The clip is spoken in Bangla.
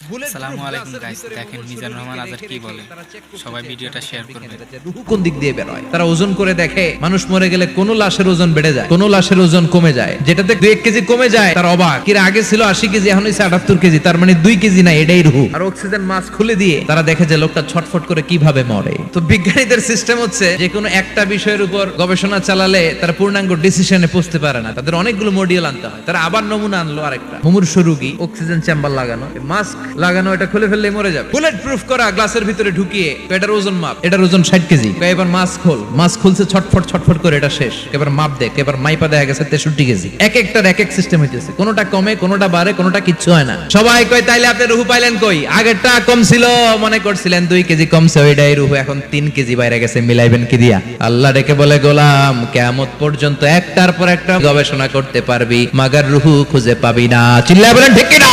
আসসালামু আলাইকুম গাইস, দেখেন মিজান রহমান আজাদ কি বলে। সবাই ভিডিওটা শেয়ার করবেন। কোন দিক দিয়ে বের হয় তারা ওজন করে দেখে, মানুষ মরে গেলে কোন লাশের ওজন বেড়ে যায়, কোন লাশের ওজন কমে যায়। যেটাতে 2-1 কেজি কমে যায় তার অবাক, কিরা আগে ছিল 80 কেজি এখন হইছে 78 কেজি, তার মানে 2 কেজি না, এটাই রুহ। আর অক্সিজেন মাস্ক খুলে দিয়ে তারা দেখে যে লোকটা ছটফট করে কিভাবে মরে। তো বিজ্ঞানীদের সিস্টেম হচ্ছে যে কোনো একটা বিষয়ের উপর গবেষণা চালালে তারা পূর্ণাঙ্গ ডিসিশনে পৌঁছতে পারে না, তাদের অনেকগুলো মডিউল আনতে হয়। তারা আবার নমুনা আনলো আরেকটা মুমূর্ষ রোগী, অক্সিজেন চেম্বার লাগানো, মাস্ক লাগানো, এটা খুলে ফেললে মরে যাবে। বুলেট প্রুফ করা গ্লাসের ভিতরে ঢুকিয়ে এটার ওজন মাপ, এটার ওজন 60 কেজি, এবার মাস্ক খোল, মাস্ক খুলছে ছটফট ছটফট করে, এটা শেষ। এবার মাপ দেখ, এবার মাইপা দেখা গেছে 63 কেজি। এক একটার এক এক সিস্টেম হইতেছে, কোনোটা কমে, কোনোটা বাড়ে, কোনোটা কিচ্ছু হয় না। সবাই কয় তাইলে আপনি রুহু পাইলেন কই? আগেরটা কম ছিল, মনে করছিলেন 2 কেজি কমছে, ওইটাই রুহু, এখন 3 কেজি বাইরে গেছে, মিলাইবেন কি দিয়া? আল্লাহ ডেকে বলে, গোলাম কিয়ামত পর্যন্ত একটার পর একটা গবেষণা করতে পারবি, মাগার রুহু খুঁজে পাবি না। চিল্লায় বলেন ঠিক কিনা?